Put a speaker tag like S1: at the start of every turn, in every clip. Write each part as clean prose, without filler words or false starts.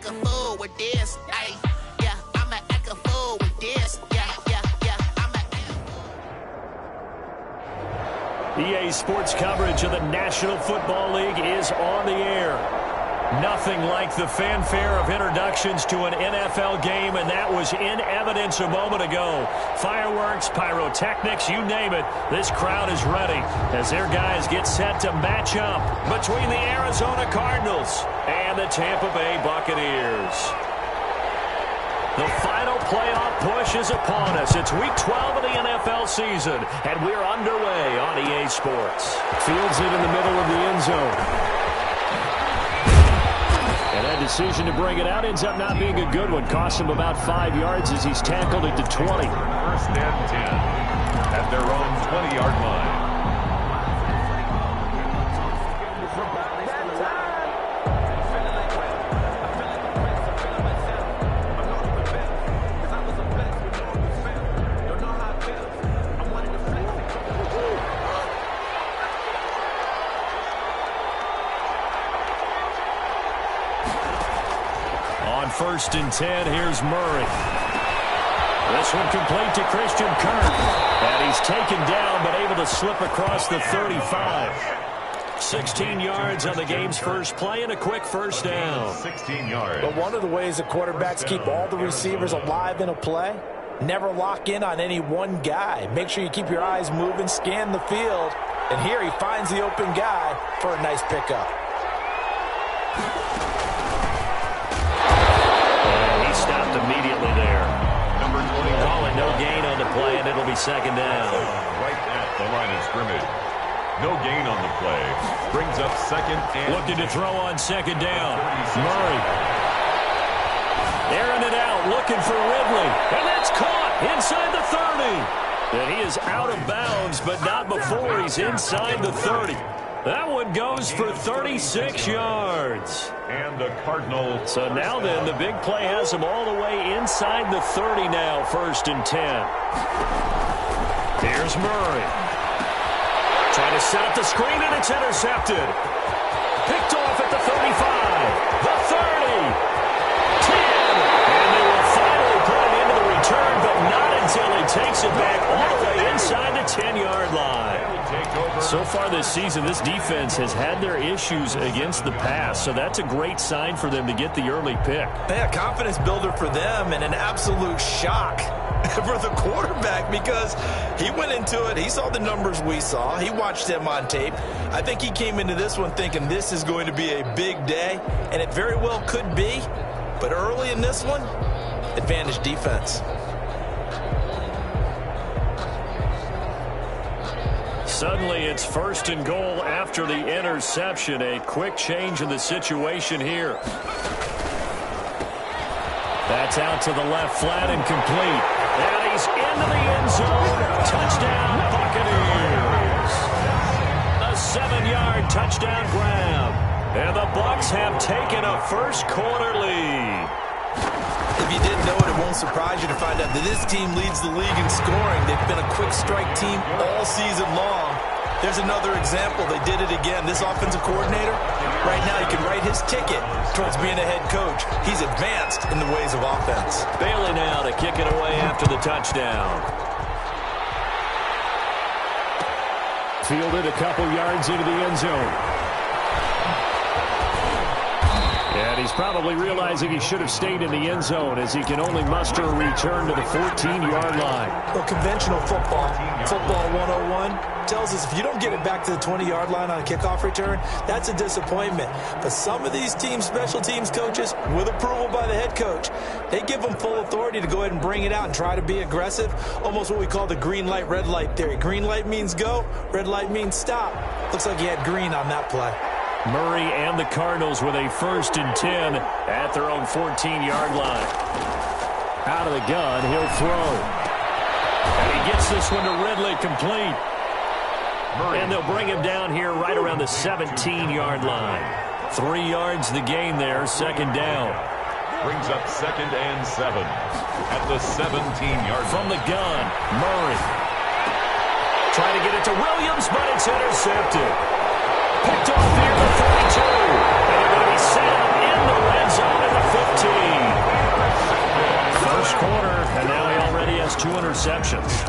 S1: a fool with this. Ay, yeah, I'ma act a fool with this. Yeah, yeah, yeah, I'ma
S2: EA Sports coverage of the National Football League is on the air. Nothing like the fanfare of introductions to an NFL game, and that was in evidence a moment ago. Fireworks, pyrotechnics, you name it. This crowd is ready as their guys get set to match up between the Arizona Cardinals and the Tampa Bay Buccaneers. The final playoff push is upon us. It's Week 12 of the NFL season, and we're underway on EA Sports. Fields it in the middle of the end zone. And that decision to bring it out ends up not being a good one. Cost him about 5 yards as he's tackled it to 20.
S3: First and 10 at their own 20-yard line.
S2: First and 10, here's Murray. This one complete to Christian Kirk. And he's taken down, but able to slip across the 35. 16 yards on the game's first play and a quick first down.
S3: 16 yards.
S4: But one of the ways that quarterbacks keep all the receivers alive in a play, never lock in on any one guy. Make sure you keep your eyes moving, scan the field. And here he finds the open guy for a nice pickup.
S2: Stopped immediately there.
S3: Number 20.
S2: Calling no gain on the play, and it'll be second down.
S3: Right at the line of scrimmage. No gain on the play. Brings up second and...
S2: Looking to throw on second down. Murray. Airing it out, looking for Ridley. And that's caught inside the 30. And he is out of bounds, but not before he's inside the 30. That one goes for 36 yards.
S3: And the Cardinals.
S2: So now then, the big play has him all the way inside the 30 now, first and 10. Here's Murray. Trying to set up the screen, and it's intercepted. Picked off at the 35, the 30, 10. And they will finally put it into the return, but not until he takes it back all the way inside the 10-yard line. So far this season, this defense has had their issues against the pass, so that's a great sign for them to get the early pick.
S4: Yeah, confidence builder for them and an absolute shock for the quarterback because he went into it. He saw the numbers we saw. He watched them on tape. I think he came into this one thinking this is going to be a big day, and it very well could be. But early in this one, advantage defense.
S2: Suddenly, it's first and goal after the interception. A quick change in the situation here. That's out to the left flat and complete. And he's into the end zone. Touchdown, Buccaneers. A 7-yard touchdown grab. And the Bucs have taken a first-quarter lead.
S4: If you didn't know it, it won't surprise you to find out that this team leads the league in scoring. They've been a quick strike team all season long. There's another example. They did it again. This offensive coordinator, right now, he can write his ticket towards being a head coach. He's advanced in the ways of offense.
S2: Bailey now to kick it away after the touchdown. Fielded a couple yards into the end zone. And he's probably realizing he should have stayed in the end zone as he can only muster a return to the 14-yard line.
S4: Well, conventional football 101, tells us if you don't get it back to the 20-yard line on a kickoff return, that's a disappointment. But some of these teams, special teams coaches, with approval by the head coach, they give them full authority to go ahead and bring it out and try to be aggressive, almost what we call the green light, red light theory. Green light means go, red light means stop. Looks like he had green on that play.
S2: Murray and the Cardinals with a first and 10 at their own 14-yard line. Out of the gun, he'll throw. And he gets this one to Ridley complete. And they'll bring him down here right around the 17-yard line. 3 yards the gain there, second down.
S3: Brings up second and 7 at the 17-yard line.
S2: From the gun, Murray. Trying to get it to Williams, but it's intercepted. Picked off near the 32. And they're going to be set up in the red zone at the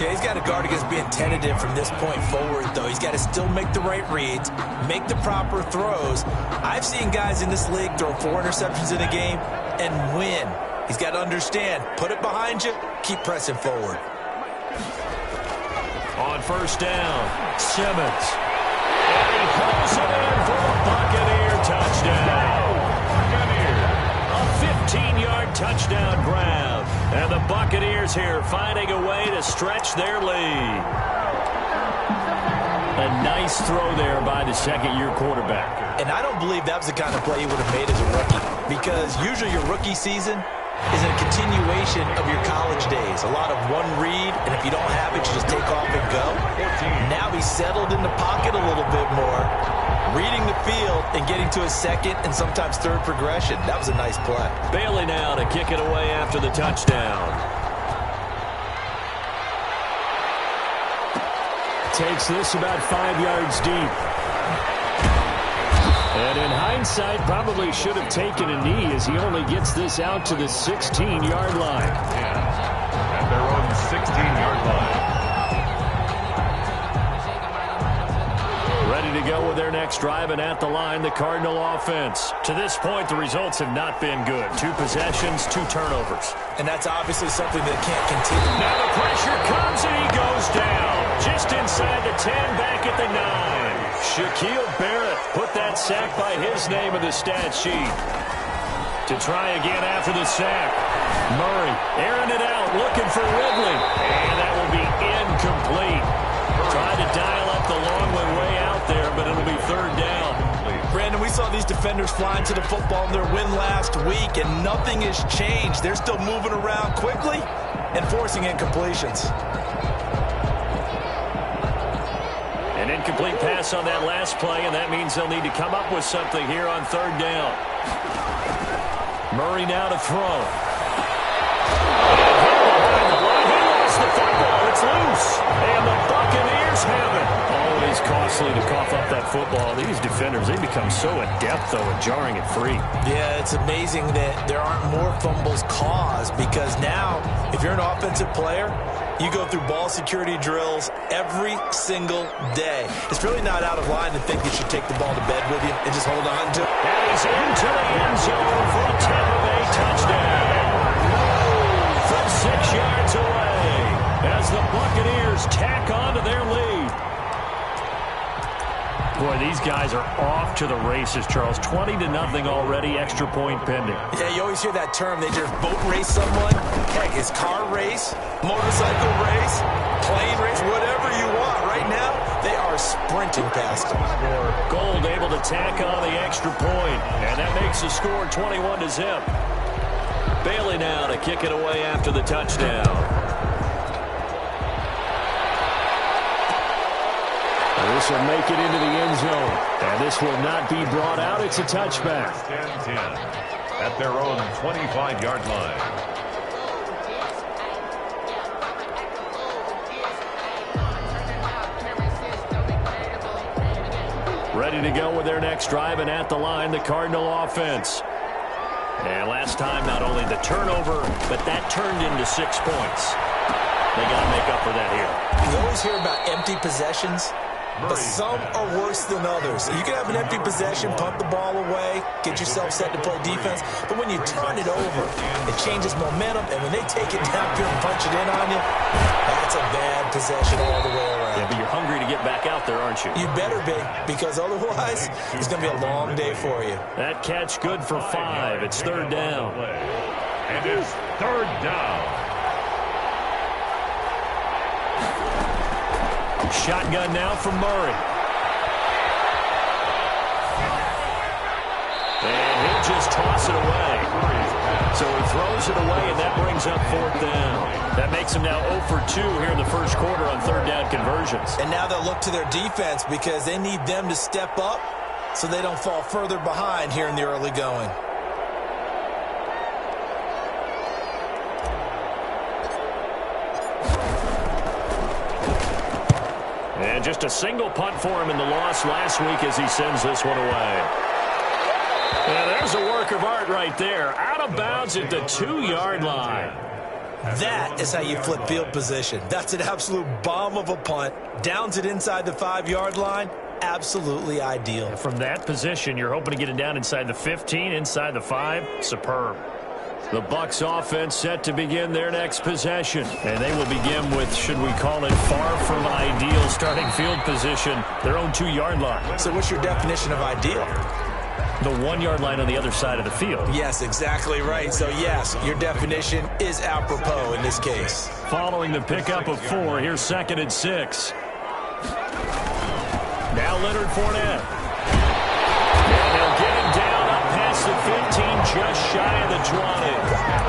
S4: Yeah, he's got to guard against being tentative from this point forward, though. He's got to still make the right reads, make the proper throws. I've seen guys in this league throw 4 interceptions in a game and win. He's got to understand, put it behind you, keep pressing forward.
S2: On first down, Simmons. And he pulls it in for the Buccaneer touchdown. A 15-yard touchdown grab. And the Buccaneers here finding a way to stretch their lead. A nice throw there by the second-year quarterback.
S4: And I don't believe that was the kind of play he would have made as a rookie, because usually your rookie season is a continuation of your college days. A lot of one read, and if you don't have it, you just take off and go. Now he's settled in the pocket a little bit more, reading the field and getting to his second and sometimes third progression. That was a nice play.
S2: Bailey now to kick it away after the touchdown. Takes this about 5 yards deep. And in hindsight, probably should have taken a knee as he only gets this out to the 16-yard line.
S3: Yeah, at their own 16-yard line.
S2: Ready to go with their next drive, and at the line, the Cardinal offense. To this point, the results have not been good. 2 possessions, 2 turnovers.
S4: And that's obviously something that can't continue.
S2: Now the pressure comes, and he goes down. Just inside the 10, back at the 9. Shaquille Barrett put that sack by his name in the stat sheet. To try again after the sack. Murray airing it out, looking for Ridley. And that will be incomplete. Tried to dial up the long way out there, but it'll be third down.
S4: Brandon, we saw these defenders flying to the football in their win last week, and nothing has changed. They're still moving around quickly and forcing incompletions.
S2: An incomplete pass on that last play, and that means they'll need to come up with something here on third down. Murray now to throw. He lost the football. It's loose. And the Buccaneers have it. Always costly to cough up that football. These defenders, they become so adept, though, at jarring it free.
S4: Yeah, it's amazing that there aren't more fumbles caused, because now, if you're an offensive player, you go through ball security drills every single day. It's really not out of line to think you should take the ball to bed with you and just hold on to it.
S2: And he's into the end zone for a Tampa Bay touchdown. From 6 yards away as the Buccaneers tack on to their lead. Boy, these guys are off to the races, Charles. 20-0 already, extra point pending.
S4: Yeah, you always hear that term. They just boat race someone. Heck, it's car race, motorcycle race, plane race, whatever you want. Right now, they are sprinting past them.
S2: Gold able to tack on the extra point, and that makes the score 21-0. Bailey now to kick it away after the touchdown. This will make it into the end zone. And this will not be brought out. It's a touchback.
S3: 10-10 at their own 25-yard line.
S2: Ready to go with their next drive, and at the line, the Cardinal offense. And last time, not only the turnover, but that turned into 6 points. They got to make up for that here.
S4: You always hear about empty possessions, but some are worse than others. You can have an empty possession, punt the ball away, get yourself set to play defense, but when you turn it over, it changes momentum, and when they take it downfield and punch it in on you, that's a bad possession all the way around.
S2: Yeah, but you're hungry to get back out there, aren't you?
S4: You better be, because otherwise, it's going to be a long day for you.
S2: That catch good for 5. It's third down.
S3: And it's third down.
S2: Shotgun now from Murray. And he'll just toss it away. So he throws it away, and that brings up fourth down. That makes him now 0 for 2 here in the first quarter on third down conversions.
S4: And now they'll look to their defense because they need them to step up so they don't fall further behind here in the early going.
S2: And just a single punt for him in the loss last week as he sends this one away. And there's a work of art right there. Out of bounds at the 2-yard line.
S4: That is how you flip field position. That's an absolute bomb of a punt. Downs it inside the 5-yard line. Absolutely ideal.
S2: From that position, you're hoping to get it down inside the 15, inside the 5. Superb. The Bucs offense set to begin their next possession. And they will begin with, should we call it, far from ideal starting field position, their own 2-yard line.
S4: So what's your definition of ideal?
S2: The 1-yard line on the other side of the field.
S4: Yes, exactly right. So, yes, your definition is apropos in this case.
S2: Following the pickup of 4, here's 2nd and 6. Now Leonard Fournette. And they'll get him down up past the 15, just shy of the 20.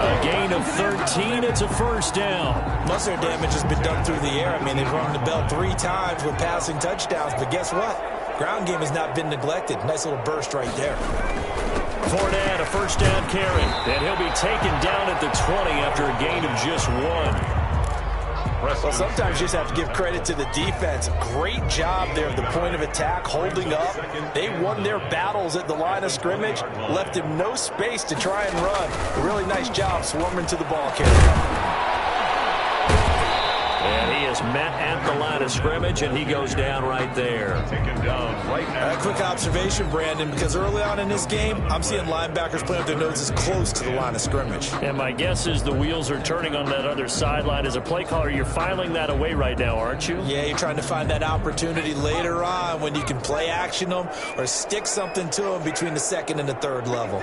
S2: A gain of 13. It's a first down.
S4: Most of their damage has been done through the air. I mean, they've rung the bell 3 times with passing touchdowns. But guess what? Ground game has not been neglected. Nice little burst right there.
S2: Fournette, a first down carry. And he'll be taken down at the 20 after a gain of just 1.
S4: Well, sometimes you just have to give credit to the defense. Great job there at the point of attack, holding up. They won their battles at the line of scrimmage, left him no space to try and run. A really nice job swarming to the ball carrier.
S2: And he is met at the line of scrimmage, and he goes down right there.
S3: Taken down right now.
S4: A quick observation, Brandon, because early on in this game, I'm seeing linebackers playing with their noses close to the line of scrimmage.
S2: And my guess is the wheels are turning on that other sideline. As a play caller, you're filing that away right now, aren't you?
S4: Yeah, you're trying to find that opportunity later on when you can play action them or stick something to them between the 2nd and the 3rd level.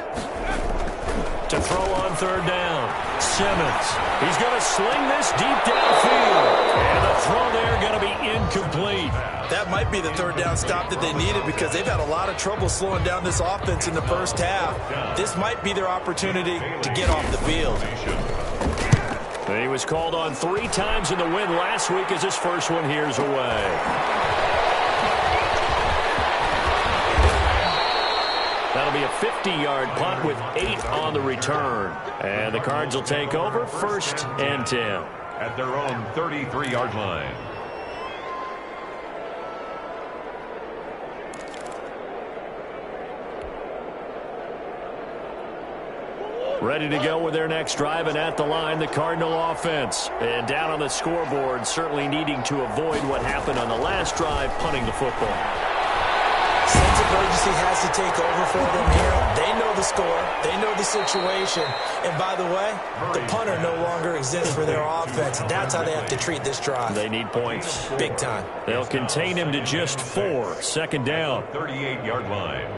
S2: To throw on 3rd down, Simmons. He's going to sling this deep downfield. And the throw there going to be incomplete.
S4: That might be the 3rd down stop that they needed because they've had a lot of trouble slowing down this offense in the first half. This might be their opportunity to get off the field.
S2: He was called on 3 times in the win last week as his first one here's away. That'll be a 50-yard punt with 8 on the return. And the Cards will take over 1st and 10.
S3: At their own 33-yard line.
S2: Ready to go with their next drive, and at the line, the Cardinal offense. And down on the scoreboard, certainly needing to avoid what happened on the last drive, punting the football.
S4: Sense of urgency has to take over for them here. They know the score. They know the situation. And by the way, the punter no longer exists for their offense. That's how they have to treat this drive.
S2: They need points.
S4: Big time.
S2: They'll contain him to just 4. 2nd down.
S3: 38-yard line.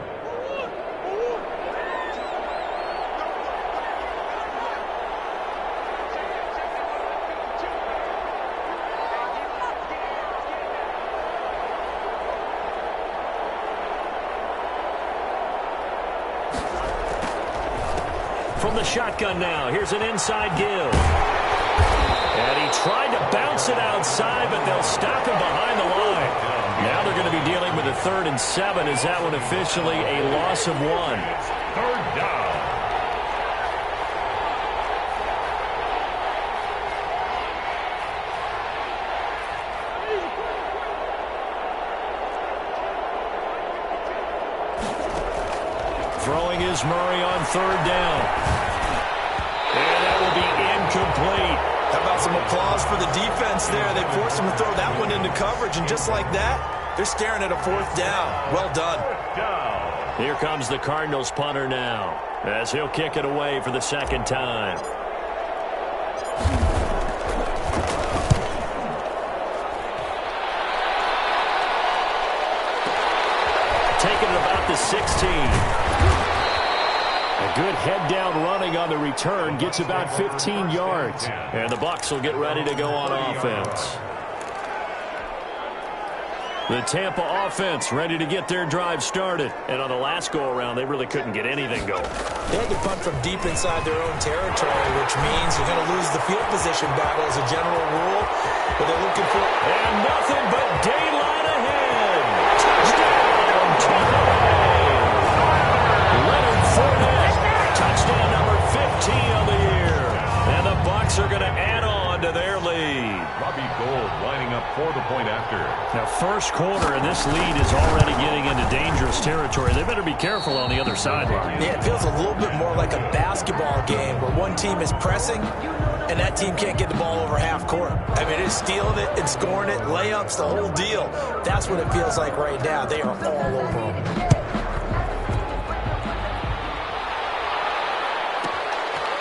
S2: From the shotgun now, here's an inside give. And he tried to bounce it outside, but they'll stop him behind the line. Now they're going to be dealing with a 3rd and 7. Is that one officially a loss of 1?
S3: 3rd down.
S2: Throwing is Murray on 3rd down. And that will be incomplete.
S4: How about some applause for the defense there? They forced him to throw that one into coverage, and just like that, they're staring at a 4th down. Well done.
S2: Here comes the Cardinals punter now, as he'll kick it away for the 2nd time. Taking it about the 16. A good head-down running on the return gets about 15 yards. And the Bucs will get ready to go on offense. The Tampa offense ready to get their drive started. And on the last go-around, they really couldn't get anything going.
S4: They had to punt from deep inside their own territory, which means you're going to lose the field position battle as a general rule. But they're looking for...
S2: And nothing but daylight ahead. Touchdown, Tampa Bay. Leonard Fournette. Touchdown number 15 of the year. And the Bucs are going to add on to their lead.
S3: Robbie Gould lining up for the point after.
S2: Now, first quarter, and this lead is already getting into dangerous territory. They better be careful on the other sideline.
S4: Yeah, it feels a little bit more like a basketball game where one team is pressing and that team can't get the ball over half court. I mean, it's stealing it, it's scoring it, layups, the whole deal. That's what it feels like right now. They are all over them.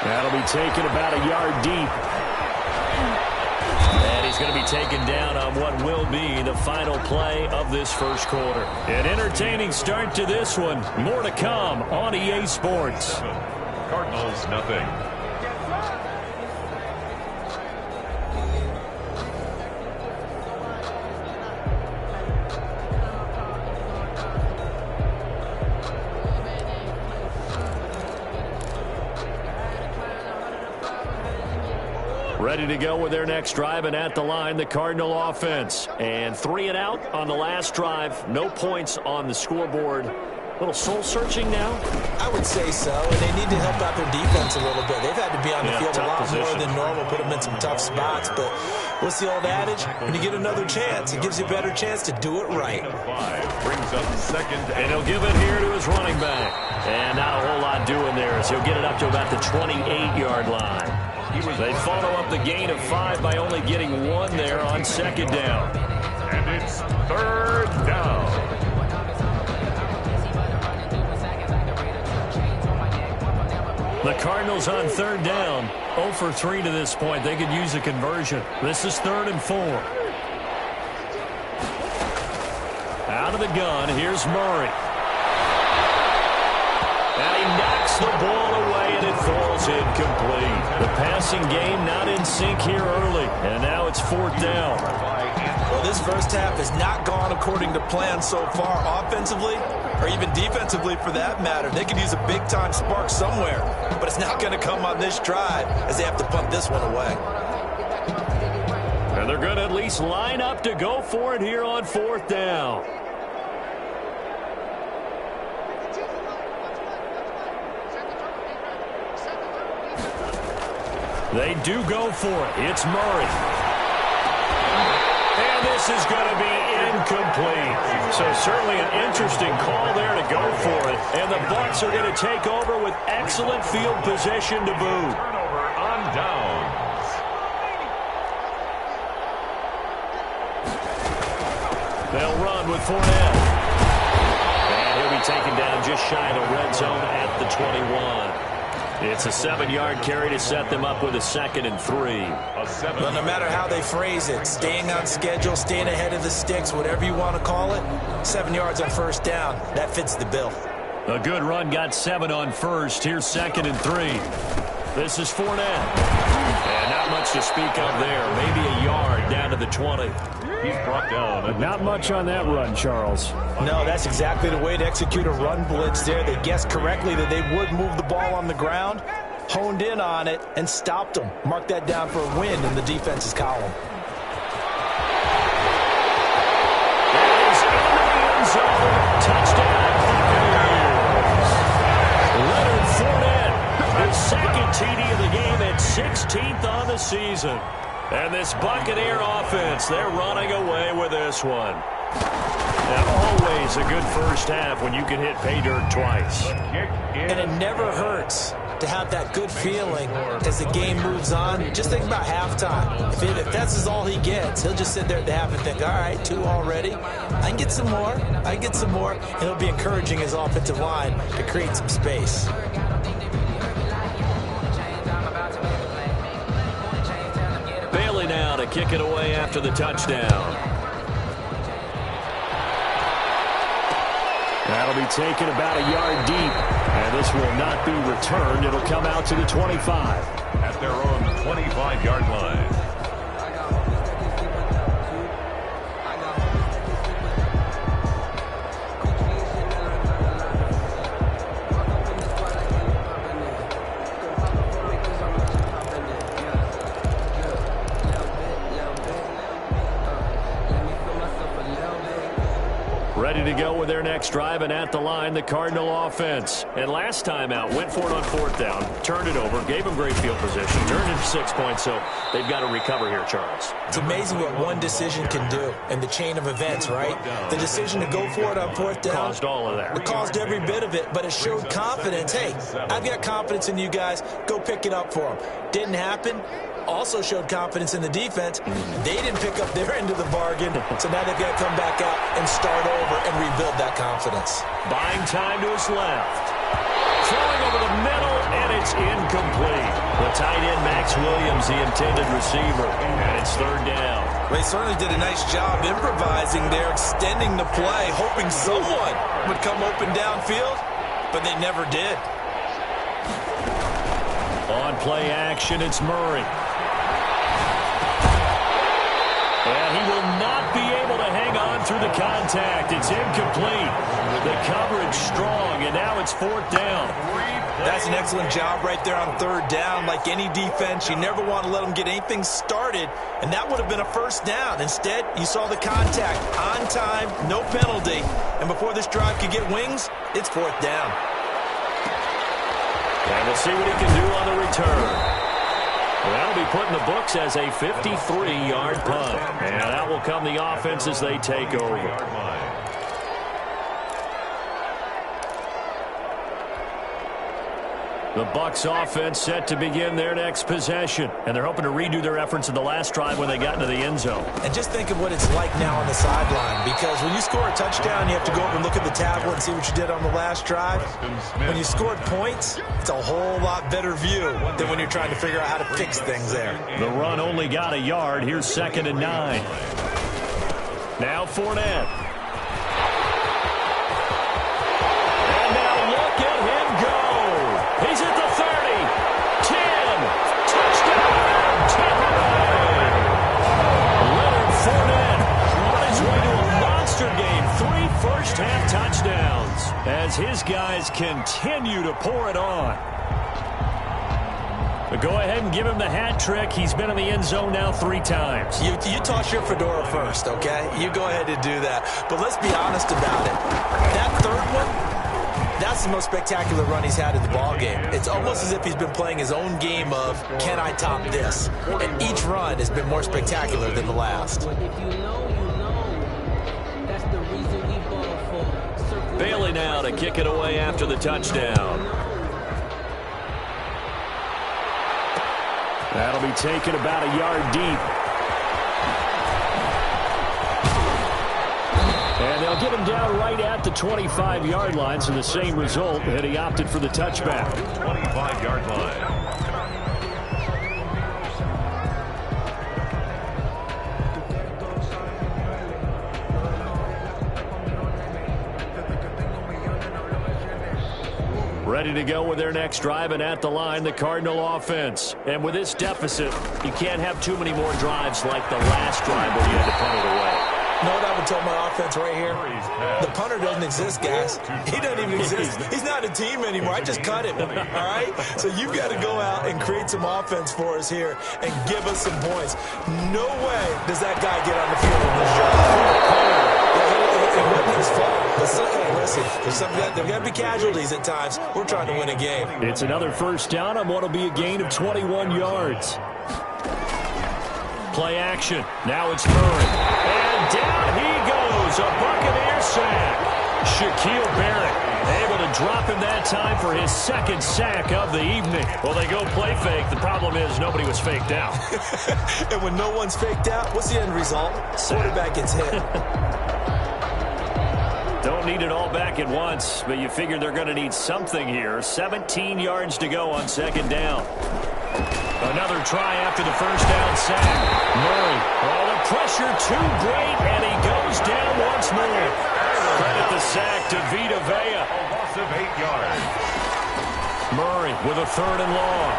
S2: That'll be taken about a yard deep. And he's going to be taken down on what will be the final play of this first quarter. An entertaining start to this one. More to come on EA Sports.
S3: Cardinals, nothing.
S2: Ready to go with their next drive, and at the line, the Cardinal offense. And 3 and out on the last drive. No points on the scoreboard. A little soul-searching now?
S4: I would say so, and they need to help out their defense a little bit. They've had to be on the field a lot more than normal, put them in some tough spots. But what's the old adage? When you get another chance, it gives you a better chance to do it right.
S3: 5 brings up second.
S2: And he'll give it here to his running back. And not a whole lot doing there as he'll get it up to about the 28-yard line. They follow up the gain of 5 by only getting 1 there on second down.
S3: And it's third down.
S2: The Cardinals on third down. 0 for 3 to this point. They could use a conversion. This is 3rd and 4. Out of the gun, here's Murray. And he knocks the ball away, and it falls incomplete. The passing game not in sync here early, and now it's 4th down.
S4: Well, this first half has not gone according to plan so far, offensively or even defensively for that matter. They could use a big-time spark somewhere, but it's not going to come on this drive as they have to punt this one away.
S2: And they're going to at least line up to go for it here on 4th down. They do go for it. It's Murray. And this is going to be incomplete. So certainly an interesting call there to go for it. And the Bucs are going to take over with excellent field position to boot.
S3: Turnover on downs.
S2: They'll run with Fournette. And he'll be taken down just shy of the red zone at the 21. It's a 7-yard carry to set them up with a 2nd and 3.
S4: Well, no matter how they phrase it, staying on schedule, staying ahead of the sticks, whatever you want to call it, 7 yards on first down, that fits the bill.
S2: A good run got 7 on first. Here's 2nd and 3. This is Fournette. And not much to speak of there. Maybe a yard down to the 20.
S3: He's brought down.
S2: Not much on that run, Charles.
S4: No, that's exactly the way to execute a run blitz there. They guessed correctly that they would move the ball on the ground, honed in on it, and stopped them. Mark that down for a win in the defense's column.
S2: He's in the end zone. Touchdown, Buccaneers. Leonard Fournette, his 2nd TD of the game at 16th on the season. And this Buccaneer offense, they're running away with this one. Now, always a good first half when you can hit pay dirt twice.
S4: And it never hurts to have that good feeling as the game moves on. Just think about halftime. If that's all he gets, he'll just sit there at the half and think, all right, 2 already. I can get some more. I can get some more. And he'll be encouraging his offensive line to create some space.
S2: Bailey now to kick it away after the touchdown. That'll be taken about a yard deep, and this will not be returned. It'll come out to the 25.
S3: At their own 25-yard line.
S2: Ready to go with their next drive, and at the line, the Cardinal offense. And last time out, went for it on fourth down, turned it over, gave them great field position, turned it to 6 points, so they've got to recover here, Charles.
S4: It's amazing what one decision can do in the chain of events, right? The decision to go for it on fourth down
S2: caused all of that.
S4: It caused every bit of it, but it showed confidence. Hey, I've got confidence in you guys. Go pick it up for them. Didn't happen. Also showed confidence in the defense. They didn't pick up their end of the bargain, so now they've got to come back out and start over and rebuild that confidence.
S2: Buying time to his left. Throwing over the middle, and it's incomplete. The tight end, Max Williams, the intended receiver, and it's third down.
S4: Well, he certainly did a nice job improvising there, extending the play, hoping someone would come open downfield, but they never did.
S2: On play action, it's Murray. And he will not be able to hang on through the contact. It's incomplete. The coverage strong, and now it's fourth down.
S4: That's an excellent job right there on third down. Like any defense, you never want to let them get anything started, and that would have been a first down. Instead, you saw the contact on time, no penalty, and before this drive could get wings, it's fourth down.
S2: And we'll see what he can do on the return. That'll be put in the books as a 53-yard punt. And that will come the offense as they take over. The Bucs offense set to begin their next possession. And they're hoping to redo their efforts in the last drive when they got into the end zone.
S4: And just think of what it's like now on the sideline. Because when you score a touchdown, you have to go over and look at the tablet and see what you did on the last drive. When you scored points, it's a whole lot better view than when you're trying to figure out how to fix things there.
S2: The run only got a yard. Here's 2nd and 9. Now Fournette. He's at the 30, 10, touchdown, Tampa Bay. Leonard Fournette on his way to a monster game, 3 first-half touchdowns as his guys continue to pour it on. But go ahead and give him the hat trick. He's been in the end zone now 3 times.
S4: You toss your fedora first, okay? You go ahead and do that. But let's be honest about it. That third one, that's the most spectacular run he's had in the ballgame. It's almost as if he's been playing his own game of, can I top this? And each run has been more spectacular than the last.
S2: Bailey now to kick it away after the touchdown. That'll be taken about a yard deep. And they'll get him down right at the 25-yard line, so the same result, and he opted for the touchback.
S3: 25-yard line.
S2: Ready to go with their next drive, and at the line, the Cardinal offense. And with this deficit, you can't have too many more drives like the last drive where you had to punt it away.
S4: You know what I would tell my offense right here? The punter doesn't exist, guys. He doesn't even exist. He's not a team anymore. I just cut him, all right? So you've got to go out and create some offense for us here and give us some points. No way does that guy get on the field in this job. It wasn't his fault. But listen, there's got to be casualties at times. We're trying to win a game.
S2: It's another first down on what will be a gain of 21 yards. Play action. Now it's Murray. And down he goes. A Buccaneer sack. Shaquille Barrett able to drop him that time for his 2nd sack of the evening. Well, they go play fake. The problem is nobody was faked out.
S4: And when no one's faked out, what's the end result? Quarterback gets hit.
S2: Don't need it all back at once, but you figure they're going to need something here. 17 yards to go on 2nd down. Another try after the first down sack. Murray. Oh, the pressure too great, and he goes down once more. Credit the sack to Vita Vea.
S3: A loss of 8 yards.
S2: Murray with a 3rd and long.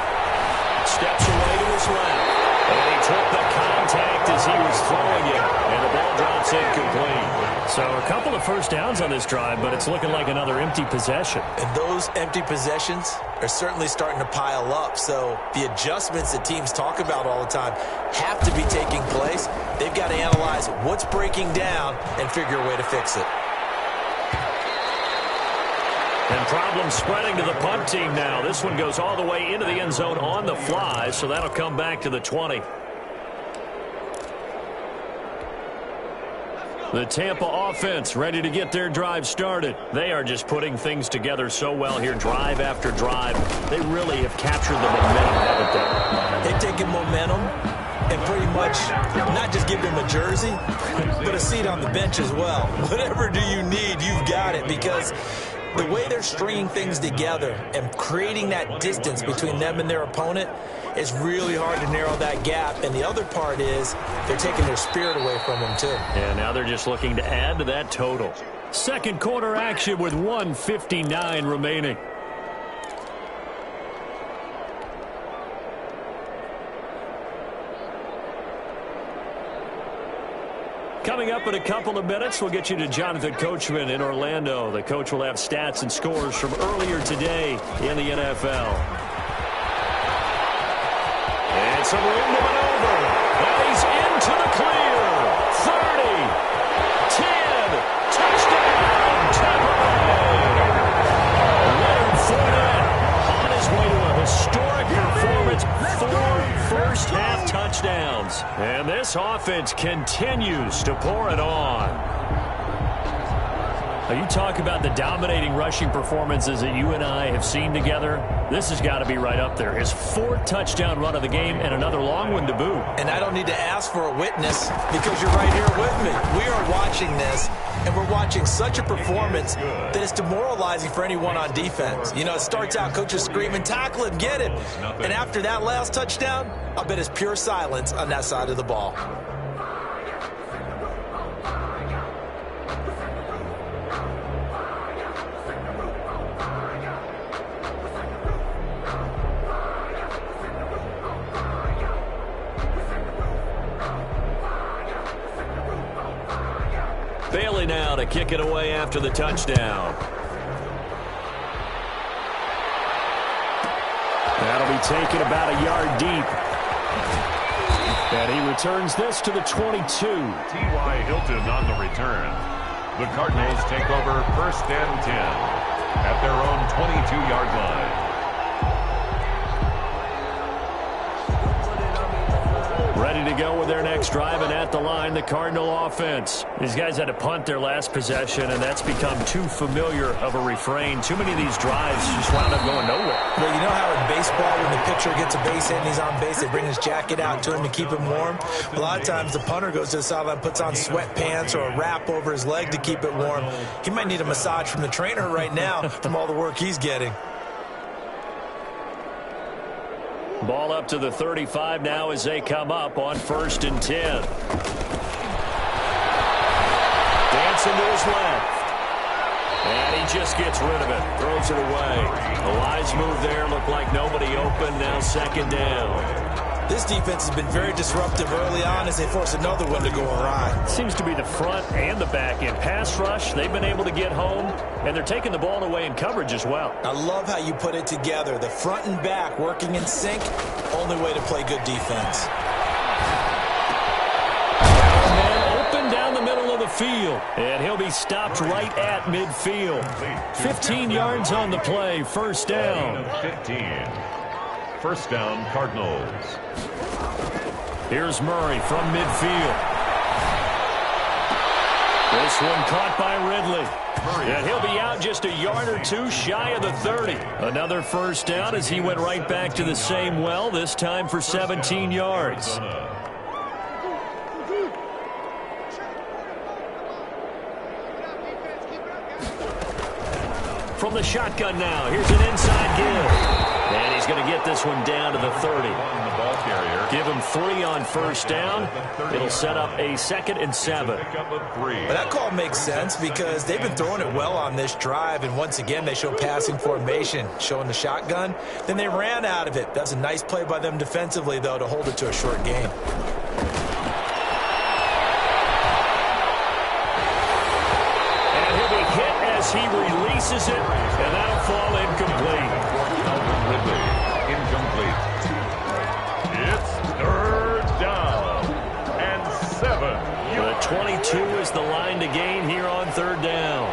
S2: Steps away to his left. And he took the contact as he was throwing it. And the ball drops incomplete. So a couple of first downs on this drive, but it's looking like another empty possession.
S4: And those empty possessions are certainly starting to pile up. So the adjustments that teams talk about all the time have to be taking place. They've got to analyze what's breaking down and figure a way to fix it.
S2: And problems spreading to the punt team now. This one goes all the way into the end zone on the fly, so that'll come back to the 20. The Tampa offense ready to get their drive started. They are just putting things together so well here, drive after drive. They really have captured the momentum, haven't they?
S4: They've taken momentum and pretty much not just give them a jersey, but a seat on the bench as well. Whatever do you need, you've got it, because the way they're stringing things together and creating that distance between them and their opponent is really hard to narrow that gap. And the other part is they're taking their spirit away from them, too.
S2: And now they're just looking to add to that total. Second quarter action with 1:59 remaining. Coming up in a couple of minutes, we'll get you to Jonathan Coachman in Orlando. The coach will have stats and scores from earlier today in the NFL. And some room to maneuver. And he's into the clear. 30, 10, touchdown, Tampa Bay. Leonard Fournette on his way to a historic performance. 4 first-half touchdowns. And this offense continues to pour it on. Now, you talk about the dominating rushing performances that you and I have seen together. This has got to be right up there. His 4th touchdown run of the game and another long one to boot.
S4: And I don't need to ask for a witness because you're right here with me. We are watching this, and we're watching such a performance that it's demoralizing for anyone on defense. You know, it starts out coaches screaming, tackle him, get him. And after that last touchdown, I'll bet it's pure silence on that side of the ball.
S2: Bailey now to kick it away after the touchdown. That'll be taken about a yard deep. And he returns this to the 22.
S3: T.Y. Hilton on the return. The Cardinals take over 1st and 10 at their own 22-yard line.
S2: Ready to go with their next drive, and at the line, the Cardinal offense. These guys had to punt their last possession, and that's become too familiar of a refrain. Too many of these drives just wound up going nowhere.
S4: Well, you know how in baseball, when the pitcher gets a base hit and he's on base, they bring his jacket out to him to keep him warm? A lot of times the punter goes to the sideline, puts on sweatpants or a wrap over his leg to keep it warm. He might need a massage from the trainer right now from all the work he's getting.
S2: Ball up to the 35 now as they come up on 1st and 10. Dancing to his left. And he just gets rid of it. Throws it away. A wise move there. Looked like nobody open. Now 2nd down.
S4: This defense has been very disruptive early on as they force another one to go awry.
S2: Seems to be the front and the back end. Pass rush, they've been able to get home, and they're taking the ball away in coverage as well.
S4: I love how you put it together. The front and back working in sync, only way to play good defense.
S2: Man open down the middle of the field, and he'll be stopped right at midfield. 15 yards on the play, 1st down.
S3: 15. 1st down, Cardinals.
S2: Here's Murray from midfield. This one caught by Ridley. And he'll be out just a yard or two shy of the 30. Another 1st down as he went right back to the same well, this time for 17 yards. From the shotgun now, here's an inside give. And he's going to get this one down to the 30. Give him 3 on 1st down. It'll set up a 2nd and 7.
S4: But that call makes sense because they've been throwing it well on this drive, and once again they show passing formation, showing the shotgun. Then they ran out of it. That's a nice play by them defensively, though, to hold it to a short game.
S2: And he'll be hit as he releases it, and that'll fall incomplete.
S3: Ridley, incomplete. It's 3rd down and 7.
S2: The 22 is the line to gain here on 3rd down.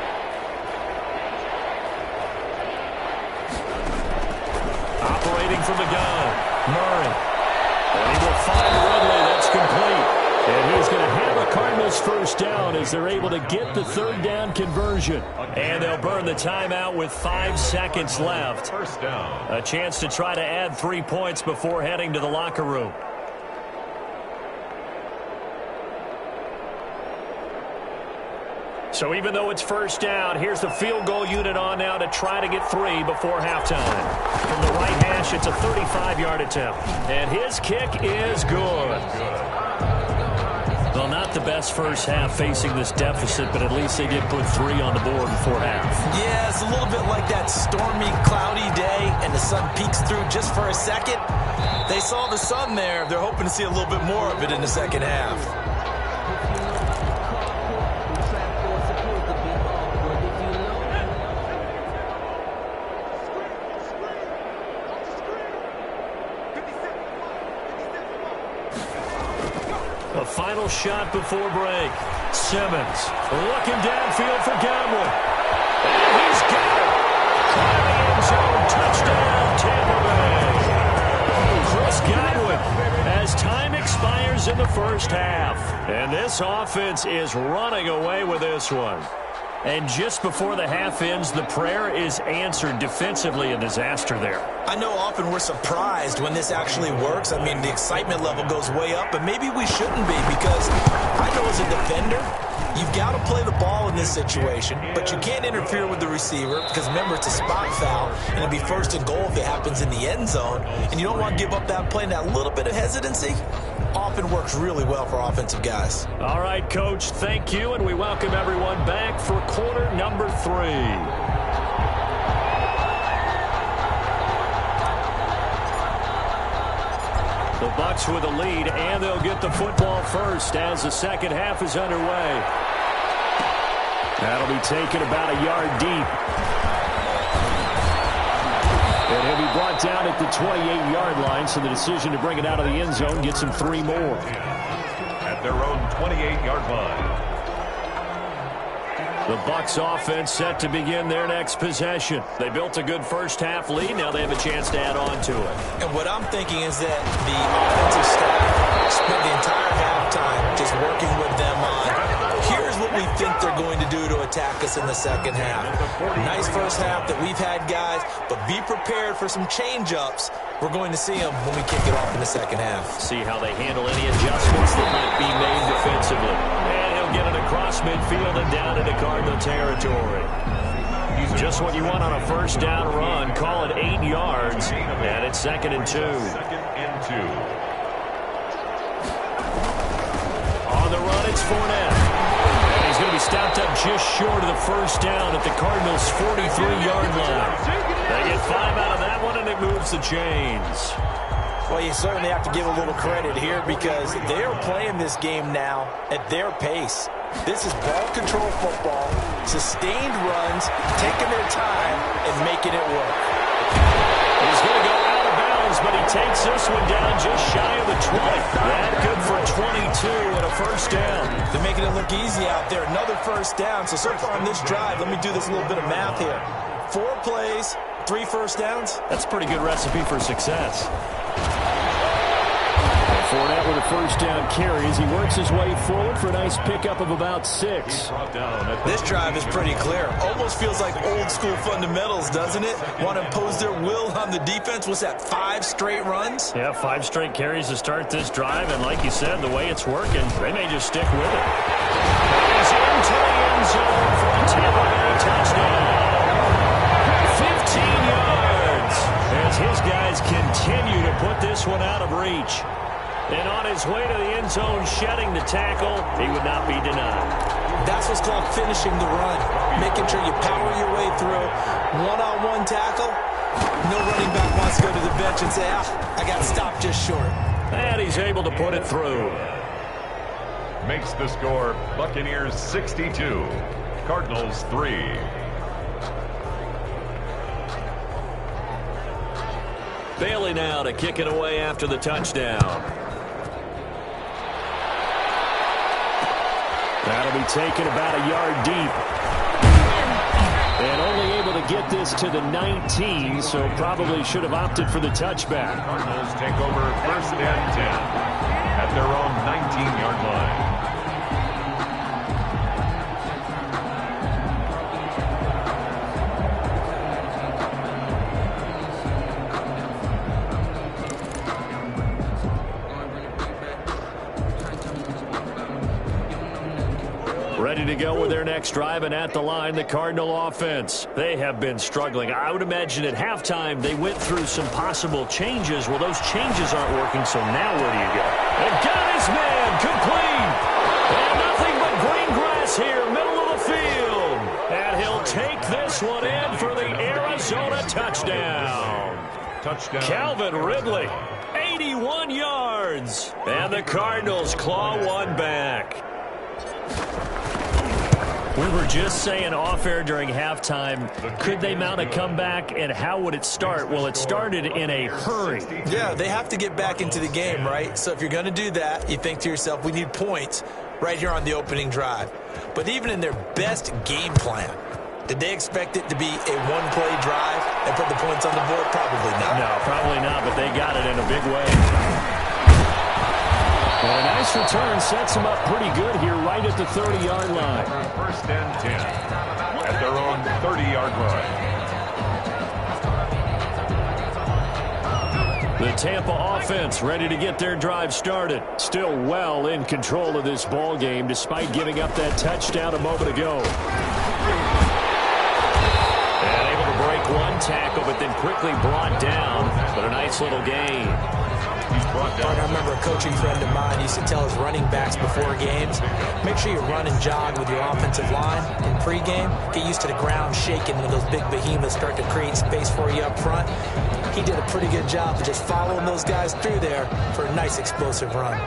S2: from the gun. Murray. And he will find Ridley. That's complete. And he's going to have a Cardinals first down as they're able to get the third down conversion. And they'll burn the timeout with 5 seconds left.
S3: First down.
S2: A chance to try to add 3 points before heading to the locker room. So even though it's first down, here's the field goal unit on now to try to get 3 before halftime. From the right hash, it's a 35-yard attempt. And his kick is good. Well, not the best first half facing this deficit, but at least they did put 3 on the board before half.
S4: Yeah, it's a little bit like that stormy, cloudy day, and the sun peeks through just for a second. They saw the sun there. They're hoping to see a little bit more of it in the second half.
S2: A final shot before break. Simmons looking downfield for Godwin. And he's got it. Climbing end zone. Touchdown, Tampa Bay. Chris Godwin as time expires in the first half. And this offense is running away with this one. And just before the half ends, the prayer is answered. Defensively, a disaster there.
S4: I know often we're surprised when this actually works. I mean, the excitement level goes way up, but maybe we shouldn't be, because I know as a defender, you've got to play the ball in this situation, but you can't interfere with the receiver because, remember, it's a spot foul, and it'll be first and goal if it happens in the end zone, and you don't want to give up that play, and that little bit of hesitancy often works really well for offensive guys.
S2: All right, Coach, thank you, and we welcome everyone back for quarter number 3. The Bucs with a lead, and they'll get the football first as the second half is underway. That'll be taken about a yard deep. And he'll be brought down at the 28-yard line, so the decision to bring it out of the end zone gets him 3 more.
S3: At their own 28-yard line.
S2: The Bucs offense set to begin their next possession. They built a good first half lead. Now they have a chance to add on to it.
S4: And what I'm thinking is that the offensive staff spent the entire halftime just working with them on, here's what we think they're going to do to attack us in the second half. Nice first half that we've had, guys, but be prepared for some change-ups. We're going to see them when we kick it off in the second half.
S2: See how they handle any adjustments that might be made defensively. And he'll get it across midfield and down into Cardinal territory. Just what you want on a first down run. Call it 8 yards, and it's 2nd and 2.
S3: 2nd and 2.
S2: On the run, it's Fournette. And he's going to be stopped up just short of the first down at the Cardinals' 43-yard line. They get 5 out of that one, and it moves the chains.
S4: Well, you certainly have to give a little credit here because they're playing this game now at their pace. This is ball control football, sustained runs, taking their time, and making it work.
S2: He's going to go out of bounds, but he takes this one down just shy of the 20. That good for 22 and a first down.
S4: They're making it look easy out there. Another first down. So far on this drive, let me do this little bit of math here. 4 plays, 3 first downs.
S2: That's a pretty good recipe for success. Fournette with a first down carry as he works his way forward for a nice pickup of about 6.
S4: This drive is pretty clear. Almost feels like old school fundamentals, doesn't it? Want to impose their will on the defense. What's that, 5 straight runs?
S2: Yeah, 5 straight carries to start this drive, and like you said, the way it's working, they may just stick with it. He's into the end zone for a Tampa Bay touchdown. 15 yards as his guys continue to put this one out of reach. And on his way to the end zone, shedding the tackle, he would not be denied.
S4: That's what's called finishing the run. Making sure you power your way through. One-on-one tackle. No running back wants to go to the bench and say, I got stopped just short.
S2: And he's able to put it through.
S3: Makes the score Buccaneers 62, Cardinals 3.
S2: Bailey now to kick it away after the touchdown. That'll be taken about a yard deep. And only able to get this to the 19, so probably should have opted for the touchback.
S3: Cardinals take over 1st and 10 at their own 19-yard line.
S2: Ready to go with their next drive, and at the line, the Cardinal offense. They have been struggling. I would imagine at halftime they went through some possible changes. Well, those changes aren't working, so now where do you go? And got his man complete. And nothing but green grass here, middle of the field. And he'll take this one in for the Arizona touchdown.
S3: Touchdown.
S2: Calvin Ridley, 81 yards. And the Cardinals claw one back. We were just saying off-air during halftime, could they mount a comeback, and how would it start? Well, it started in a hurry.
S4: Yeah, they have to get back into the game, right? So if you're going to do that, you think to yourself, we need points right here on the opening drive. But even in their best game plan, did they expect it to be a one-play drive and put the points on the board? Probably not.
S2: No, probably not, but they got it in a big way. Well, a nice return sets them up pretty good here right at the 30-yard line.
S3: 1st and 10 at their own 30-yard line.
S2: The Tampa offense ready to get their drive started. Still well in control of this ball game despite giving up that touchdown a moment ago. And able to break one tackle, but then quickly brought down. But a nice little gain.
S4: I remember a coaching friend of mine used to tell his running backs before games, make sure you run and jog with your offensive line in pregame. Get used to the ground shaking when those big behemoths start to create space for you up front. He did a pretty good job of just following those guys through there for a nice explosive run.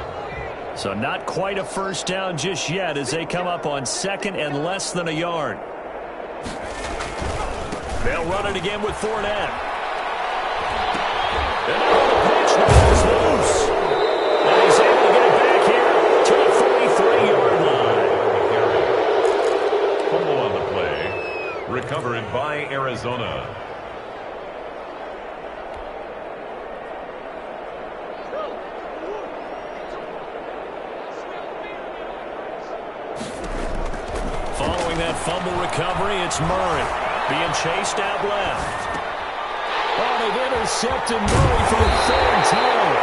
S2: So not quite a first down just yet as they come up on 2nd and less than a yard. They'll run it again with Fournette. And now the pitch, the ball's loose. And he's able to get it back here to the 43-yard line.
S3: Fumble on the play. Recovered by Arizona.
S2: Following that fumble recovery, it's Murray being chased out left. Oh, they've intercepted Murray for the 3rd time.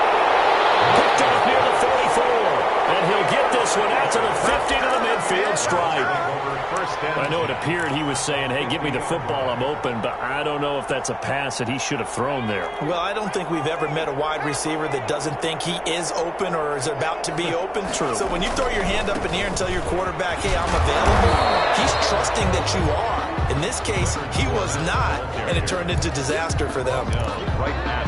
S2: Picked off near the 44. And he'll get this one out to the 50 to the midfield stripe. I know it appeared he was saying, hey, give me the football, I'm open, but I don't know if that's a pass that he should have thrown there.
S4: Well, I don't think we've ever met a wide receiver that doesn't think he is open or is about to be open.
S2: True.
S4: So when you throw your hand up in the air and tell your quarterback, hey, I'm available, he's trusting that you are. In this case, he was not, and it turned into disaster for them.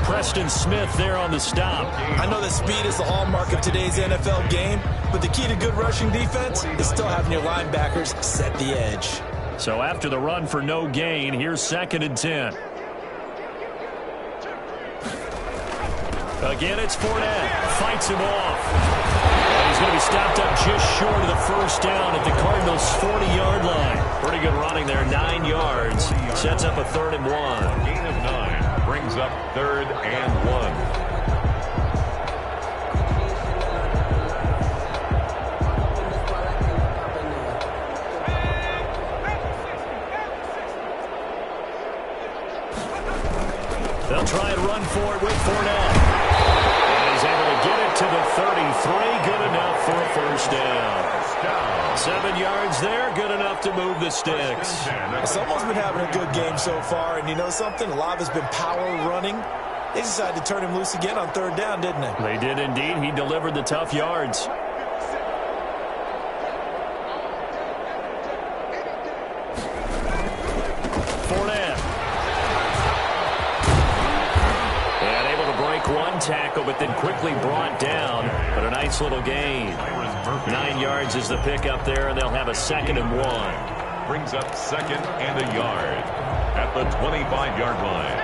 S2: Preston Smith there on the stop.
S4: I know that speed is the hallmark of today's NFL game, but the key to good rushing defense is still having your linebackers set the edge.
S2: So after the run for no gain, here's 2nd and 10. Again, it's Fournette. Fights him off. And he's going to be stopped up just short of the first down at the Cardinals' 40-yard line. Pretty good running there, 9 yards. Sets up a 3rd and 1.
S3: Gain of 9 brings up 3rd and 1.
S2: They'll try and run for it with Fournette. And he's able to get it to the 33. Good enough for a first down. 7 yards there. Good enough to move the sticks.
S4: Someone's been having a good game so far, and you know something? A lot of it's been power running. They decided to turn him loose again on 3rd down, didn't they?
S2: They did indeed. He delivered the tough yards. One tackle, but then quickly brought down. But a nice little gain. 9 yards is the pickup there, and they'll have a 2nd and 1.
S3: Brings up 2nd and a yard at the 25-yard line.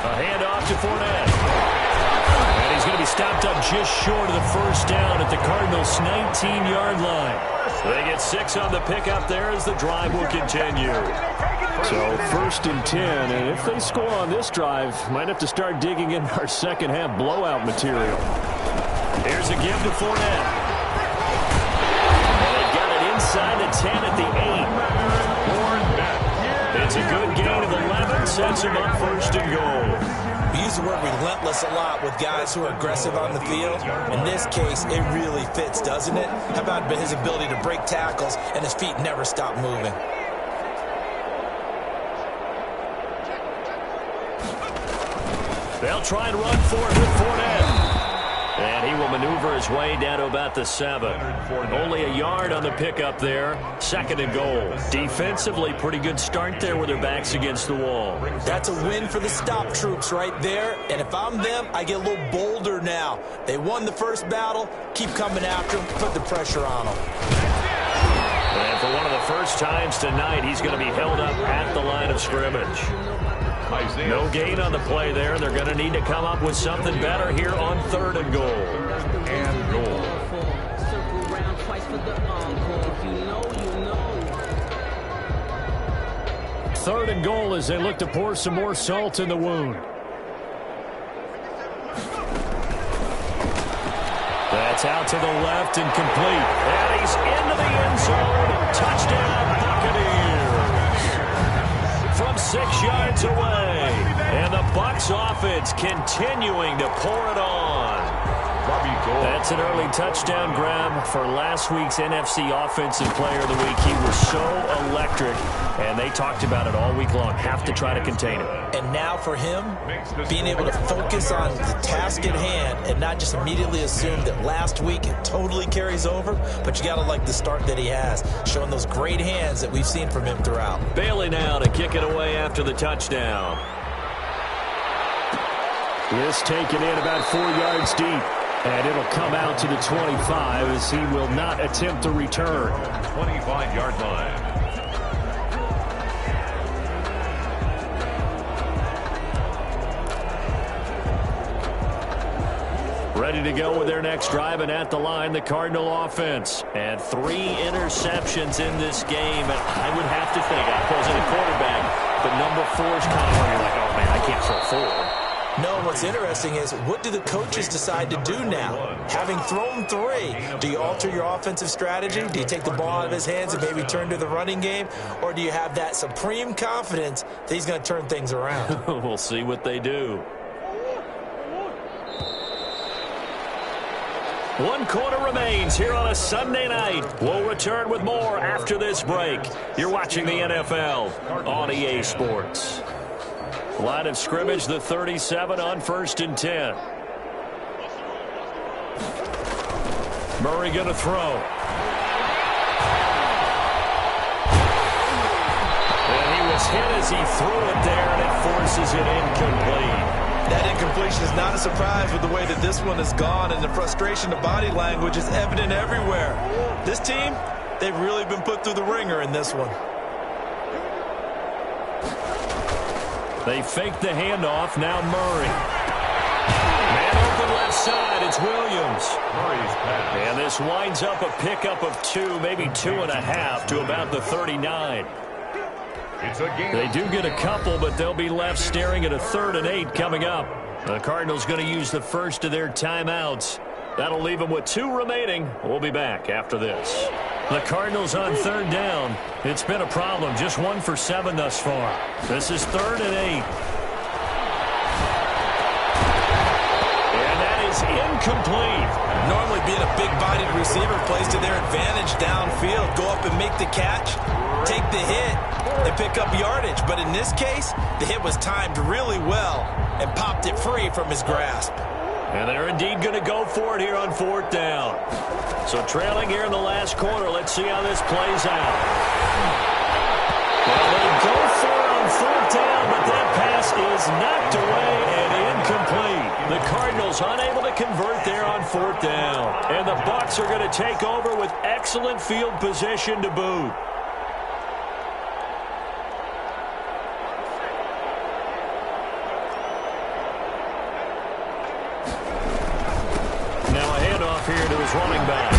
S2: A handoff to Fournette. And he's going to be he stopped up just short of the first down at the Cardinals' 19-yard line. They get 6 on the pickup there as the drive will continue.
S5: So 1st and 10, and if they score on this drive, might have to start digging in our second-half blowout material.
S2: Here's a give to Fournette. And they've got it inside the 10 at the 8. It's a good gain of 11, sets him up 1st and goal.
S4: We use the word relentless a lot with guys who are aggressive on the field. In this case, it really fits, doesn't it? How about his ability to break tackles and his feet never stop moving?
S2: They'll try and run for it with Fournette. And he will maneuver his way down to about the 7. Only a yard on the pickup there. 2nd and goal. Defensively, pretty good start there with their backs against the wall.
S4: That's a win for the stop troops right there. And if I'm them, I get a little bolder now. They won the first battle. Keep coming after them. Put the pressure on them.
S2: And for one of the first times tonight, he's going to be held up at the line of scrimmage. No gain on the play there. They're going to need to come up with something better here on 3rd and goal.
S3: And goal.
S2: 3rd and goal as they look to pour some more salt in the wound. That's out to the left and complete. And he's into the end zone. Touchdown, Buccaneers. From 6 yards away. And the Bucs offense continuing to pour it on. That's an early touchdown grab for last week's NFC Offensive Player of the Week. He was so electric, and they talked about it all week long. Have to try to contain him.
S4: And now for him, being able to focus on the task at hand and not just immediately assume that last week it totally carries over, but you got to like the start that he has, showing those great hands that we've seen from him throughout.
S2: Bailey now to kick it away after the touchdown.
S5: This taken in about 4 yards deep. And it'll come out to the 25 as he will not attempt to return.
S3: 25-yard line.
S2: Ready to go with their next drive, and at the line, the Cardinal offense. And 3 interceptions in this game. And I would have to think, I suppose, in a quarterback, but number 4 is kind of where you're like, oh, man, I can't throw 4.
S4: No, what's interesting is, what do the coaches decide to do now? Having thrown 3, do you alter your offensive strategy? Do you take the ball out of his hands and maybe turn to the running game? Or do you have that supreme confidence that he's going to turn things around?
S2: We'll see what they do. 1 quarter remains here on a Sunday night. We'll return with more after this break. You're watching the NFL on EA Sports. Line of scrimmage, the 37 on 1st and 10. Murray going to throw. And he was hit as he threw it there, and it forces it incomplete.
S4: That incompletion is not a surprise with the way that this one has gone, and the frustration of body language is evident everywhere. This team, they've really been put through the ringer in this one.
S2: They fake the handoff. Now Murray. Man open left side. It's Williams.
S3: Murray's pass.
S2: And this winds up a pickup of 2, maybe 2.5 to about the 39.
S3: It's a game.
S2: They do get a couple, but they'll be left staring at a 3rd and 8 coming up. The Cardinals going to use the first of their timeouts. That'll leave them with 2 remaining. We'll be back after this. The Cardinals on 3rd down. It's been a problem. Just 1 for 7 thus far. This is 3rd and 8. And that is incomplete.
S4: Normally being a big-bodied receiver plays to their advantage downfield. Go up and make the catch, take the hit, and pick up yardage. But in this case, the hit was timed really well and popped it free from his grasp.
S2: And they're indeed going to go for it here on 4th down. So trailing here in the last quarter. Let's see how this plays out. Well, they go for it on 4th down, but that pass is knocked away and incomplete. The Cardinals unable to convert there on 4th down. And the Bucs are going to take over with excellent field position to boot. off here to his running back.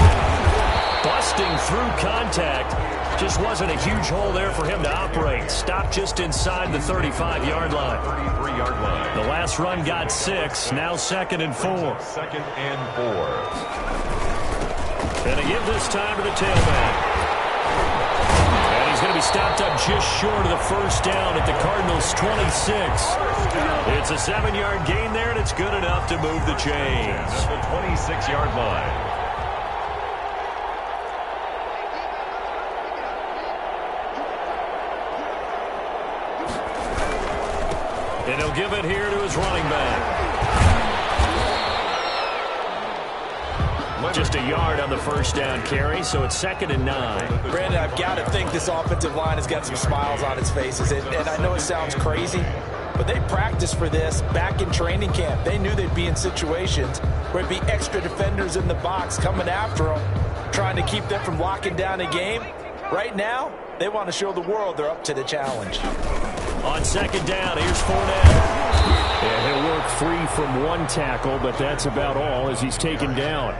S2: Busting through contact. Just wasn't a huge hole there for him to operate. Stopped just inside the 35-yard line.
S3: 33-yard line.
S2: The last run got 6. Now 2nd and 4.
S3: 2nd and 4.
S2: And again this time to the tailback. And he's going to be stopped up just short of the first down at the Cardinals' 26. It's a 7-yard gain there, and it's good enough to move the chains.
S3: At the 26-yard line.
S2: And he'll give it here to his running back. Just a yard on the first down carry, so it's 2nd and 9.
S4: Brandon, I've got to think this offensive line has got some smiles on its faces. And I know it sounds crazy, but they practiced for this back in training camp. They knew they'd be in situations where it'd be extra defenders in the box coming after them, trying to keep them from locking down a game. Right now, they want to show the world they're up to the challenge.
S2: On 2nd down, here's Fournette.
S5: And he'll work free from one tackle, but that's about all as he's taken down.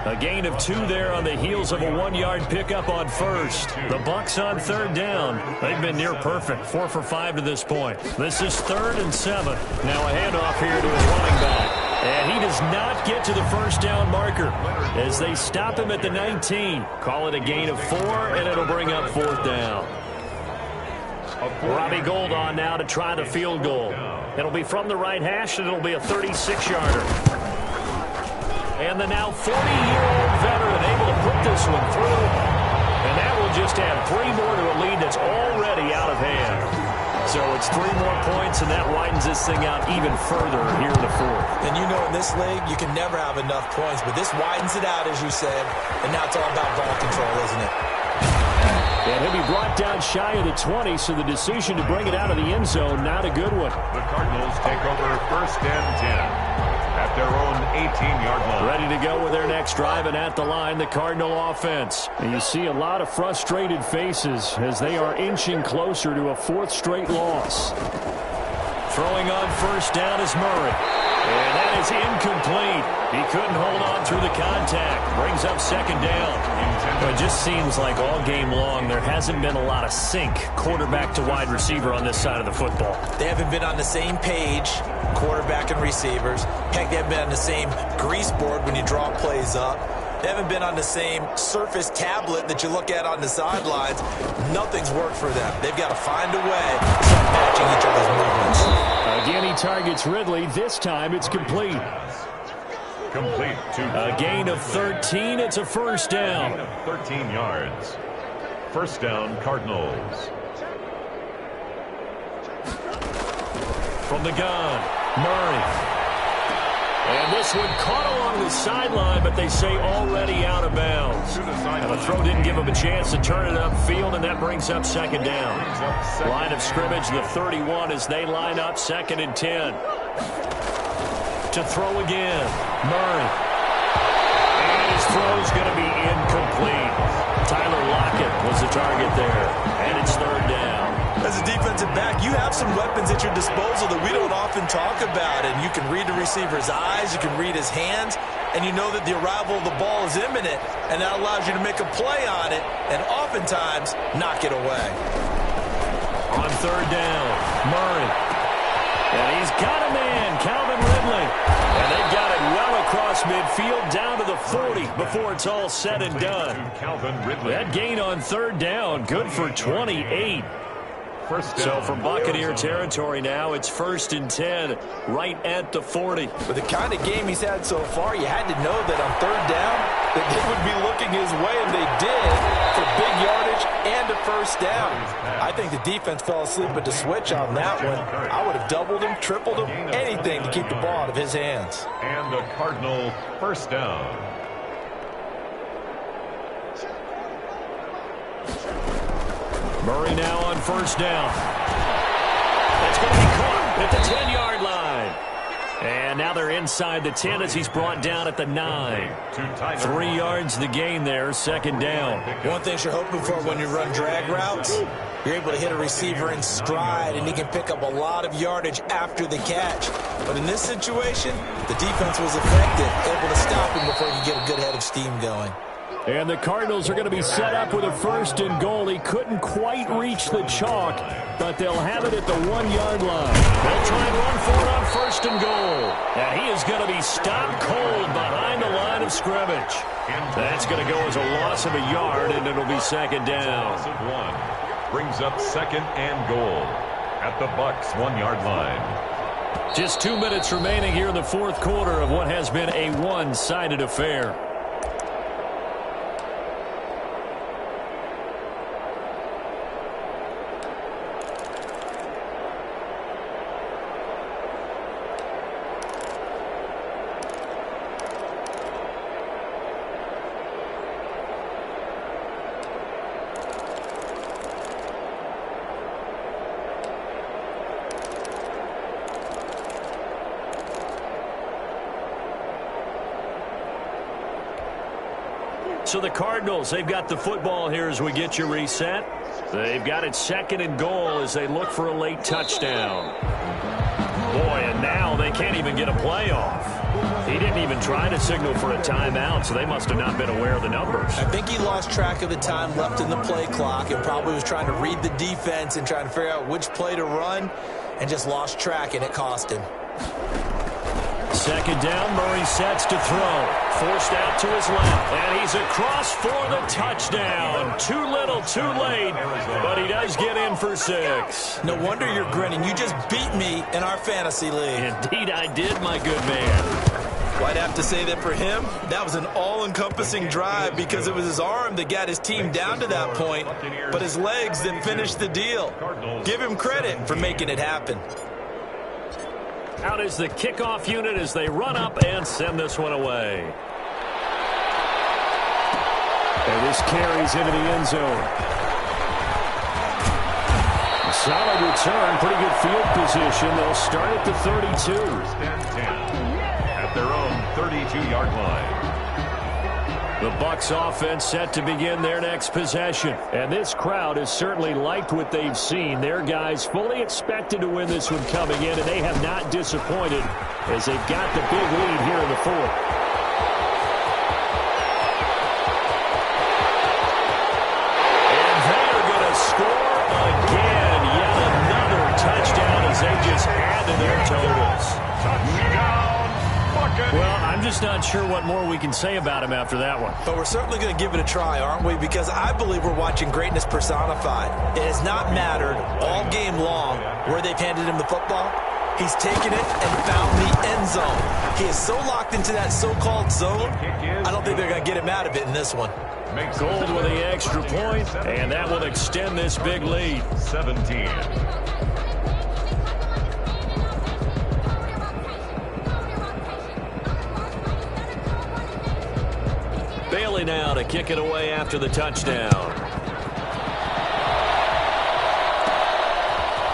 S2: A gain of 2 there on the heels of a 1-yard pickup on first. The Bucs on 3rd down. They've been near perfect, 4 for 5 to this point. This is 3rd and 7. Now a handoff here to his running back. And he does not get to the first down marker as they stop him at the 19. Call it a gain of 4, and it'll bring up 4th down. Robbie Gould on now to try the field goal. It'll be from the right hash, and it'll be a 36-yarder. And the now 40-year-old veteran able to put this one through. And that will just add 3 more to a lead that's already out of hand. So it's 3 more points, and that widens this thing out even further here in the 4th.
S4: And you know in this league, you can never have enough points, but this widens it out, as you said. And now it's all about ball control, isn't it?
S5: And he'll be brought down shy of the 20, so the decision to bring it out of the end zone, not a good one.
S3: The Cardinals take over 1st and 10 at their own 18-yard line.
S2: Ready to go with their next drive, and at the line, the Cardinal offense.
S5: And you see a lot of frustrated faces as they are inching closer to a 4th straight loss.
S2: Throwing on first down is Murray. And that is incomplete. He couldn't hold on through the contact. Brings up 2nd down. It just seems like all game long there hasn't been a lot of sync quarterback to wide receiver on this side of the football.
S4: They haven't been on the same page, quarterback and receivers. Heck, they haven't been on the same grease board when you draw plays up. They haven't been on the same Surface tablet that you look at on the sidelines. Nothing's worked for them. They've got to find a way to start matching each other's movements.
S5: Again, he targets Ridley. This time it's complete.
S3: Complete to
S2: a gain of 13. It's a first down.
S3: 13 yards. First down, Cardinals.
S2: From the gun, Murray. And this one caught along the sideline, but they say already out of bounds. And the throw didn't give him a chance to turn it upfield, and that brings up 2nd down. Line of scrimmage, the 31 as they line up 2nd and 10. To throw again, Murray. And his throw's going to be incomplete. Tyler Lockett was the target there, and it's 3rd down.
S4: As a defensive back, you have some weapons at your disposal that we don't often talk about. And you can read the receiver's eyes, you can read his hands, and you know that the arrival of the ball is imminent. And that allows you to make a play on it and oftentimes knock it away.
S2: On 3rd down, Murray. And he's got a man, Calvin Ridley. And they've got it well across midfield down to the 40 before it's all said and done. That gain on 3rd down, good for 28. So from Buccaneer territory now, it's 1st and 10, right at the 40.
S4: With the kind of game he's had so far, you had to know that on 3rd down, that they would be looking his way, and they did, for big yardage and a first down. I think the defense fell asleep at the switch on that one. I would have doubled him, tripled him, anything to keep the ball out of his hands.
S3: And the Cardinal first down.
S2: Murray now on first down. That's going to be caught at the 10-yard line. And now they're inside the 10 as he's brought down at the 9. 3 yards the gain there, second down.
S4: One thing you're hoping for when you run drag routes, you're able to hit a receiver in stride, and he can pick up a lot of yardage after the catch. But in this situation, the defense was effective, able to stop him before he could get a good head of steam going.
S5: And the Cardinals are going to be set up with a 1st and goal. He couldn't quite reach the chalk, but they'll have it at the 1-yard line.
S2: They'll try and run for it on 1st and goal. And he is going to be stopped cold behind the line of scrimmage. That's going to go as a loss of a yard, and it'll be second down.
S3: Brings up 2nd and goal at the Bucs 1-yard line.
S2: Just 2 minutes remaining here in the 4th quarter of what has been a one-sided affair. So the Cardinals, they've got the football here as we get you reset. They've got it 2nd and goal as they look for a late touchdown. Boy, and now they can't even get a play off. He didn't even try to signal for a timeout, so they must have not been aware of the numbers.
S4: I think he lost track of the time left in the play clock and probably was trying to read the defense and trying to figure out which play to run and just lost track, and it cost him.
S2: 2nd down, Murray sets to throw. Forced out to his left, and he's across for the touchdown. Too little, too late, but he does get in for 6.
S4: No wonder you're grinning. You just beat me in our fantasy league.
S2: Indeed I did, my good man.
S4: Well, I'd have to say that for him, that was an all-encompassing drive because it was his arm that got his team down to that point, but his legs that finished the deal. Give him credit for making it happen.
S2: Out is the kickoff unit as they run up and send this one away.
S5: And this carries into the end zone. A solid return, pretty good field position. They'll start at the 32.
S3: 1st and 10 at their own 32-yard line.
S2: The Bucs offense set to begin their next possession.
S5: And this crowd has certainly liked what they've seen. Their guys fully expected to win this one coming in, and they have not disappointed as they've got the big lead here in the 4th.
S2: And they're going to score again. Yet another touchdown as they just add to their totals.
S3: Touchdown, Buccaneers.
S2: Well, I'm just not sure what more we can say about him after that one.
S4: But we're certainly going to give it a try, aren't we? Because I believe we're watching greatness personified. It has not mattered all game long where they've handed him the football. He's taken it and found the end zone. He is so locked into that so-called zone, I don't think they're going to get him out of it in this one.
S2: Gold with the extra point, and that will extend this big lead.
S3: 17.
S2: Bailey now to kick it away after the touchdown.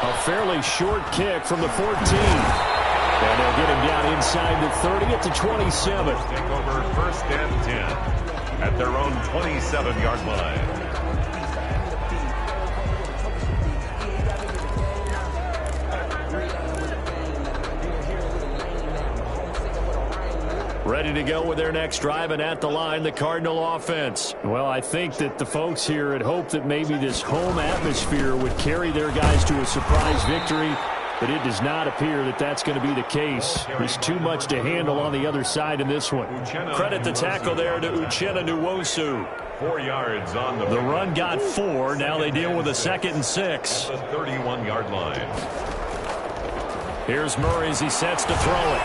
S5: A fairly short kick from the 14. And they'll get him down inside the 30 at the 27.
S3: Take over 1st and 10 at their own 27-yard line.
S2: Ready to go with their next drive, and at the line, the Cardinal offense.
S5: Well, I think that the folks here had hoped that maybe this home atmosphere would carry their guys to a surprise victory, but it does not appear that that's going to be the case. There's too much to handle on the other side in this one.
S2: Credit the tackle there to Uchenna Nwosu.
S3: 4 yards on
S2: The run got 4. Now they deal with a 2nd and 6.
S3: The 31-yard line.
S2: Here's Murray as he sets to throw it.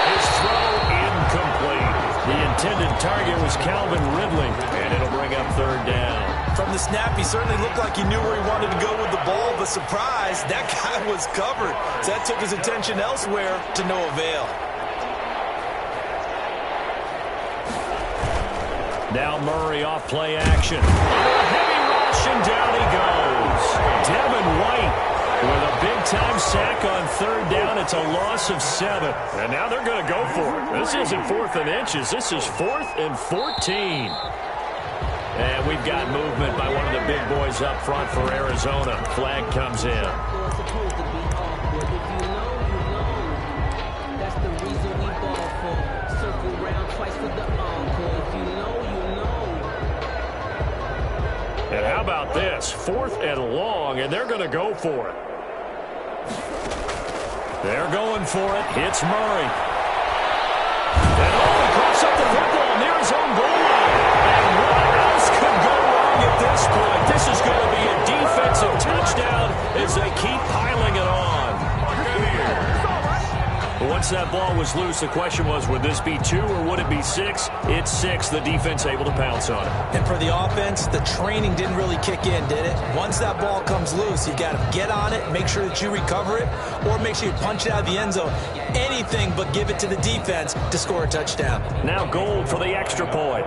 S2: His throw incomplete. The intended target was Calvin Ridley, and it'll bring up 3rd down.
S4: From the snap, he certainly looked like he knew where he wanted to go with the ball, but surprise, that guy was covered. So that took his attention elsewhere to no avail.
S2: Now Murray off play action. Heavy rush, and down he goes. Devin White with a big Anytime sack on third down, it's a loss of 7. And now they're going to go for it. This isn't 4th and inches. This is 4th and 14. And we've got movement by one of the big boys up front for Arizona. Flag comes in. And how about this? 4th and long, and they're going to go for it. They're going for it. Hits Murray. And he crosses up the football near his own goal line. And what else could go wrong at this point? This is going to be a defensive touchdown as they keep piling it on. But once that ball was loose, the question was, would this be 2 or would it be 6? It's 6. The defense able to pounce on it.
S4: And for the offense, the training didn't really kick in, did it? Once that ball comes loose, you got to get on it, make sure that you recover it, or make sure you punch it out of the end zone. Anything but give it to the defense to score a touchdown.
S2: Now Gold for the extra point.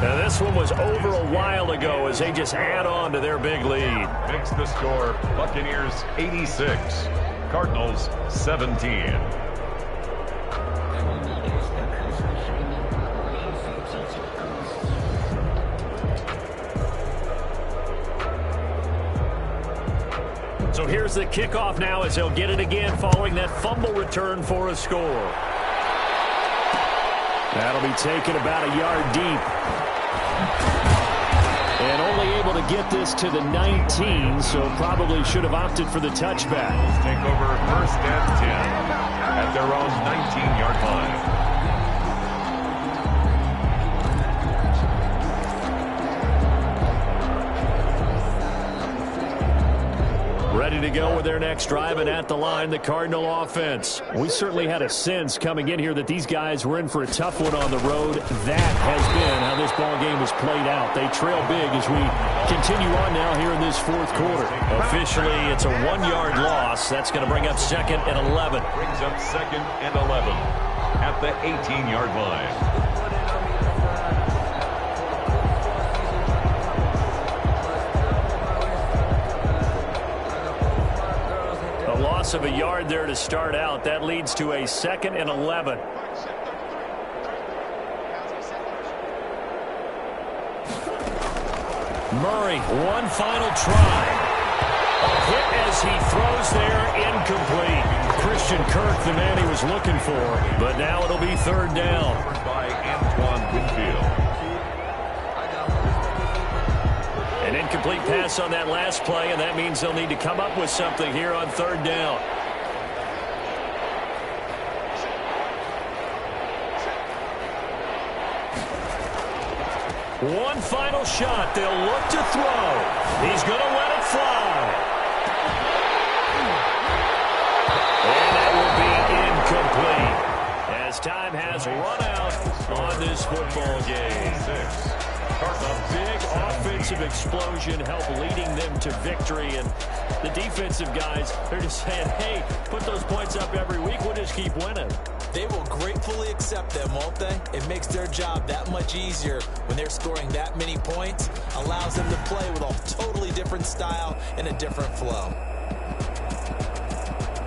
S2: Now this one was over a while ago as they just add on to their big lead.
S3: Makes the score Buccaneers 86, Cardinals 17.
S2: So here's the kickoff now as they'll get it again following that fumble return for a score. That'll be taken about a yard deep. And only able to get this to the 19, so probably should have opted for the touchback.
S3: Take over 1st and 10 at their own 19-yard line.
S2: Ready to go with their next drive, and at the line, the Cardinal offense. We certainly had a sense coming in here that these guys were in for a tough one on the road. That has been how this ball game was played out. They trail big as we continue on now here in this 4th quarter. Officially, it's a 1-yard loss. That's going to bring up 2nd and 11.
S3: Brings up 2nd and 11 at the 18-yard line.
S2: Loss of a yard there to start out. That leads to a 2nd and 11. Murray, one final try. A hit as he throws there, incomplete. Christian Kirk, the man he was looking for, but now it'll be 3rd down.
S3: By Antoine Winfield.
S2: An incomplete pass on that last play, and that means they'll need to come up with something here on 3rd down. One final shot. They'll look to throw. He's going to let it fly. And that will be incomplete as time has run out on this football game. A big offensive explosion helped leading them to victory, and the defensive guys, they're just saying, hey, put those points up every week, we'll just keep winning.
S4: They will gratefully accept them, won't they? It makes their job that much easier when they're scoring that many points, allows them to play with a totally different style and a different flow.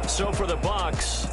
S2: So for the Bucs,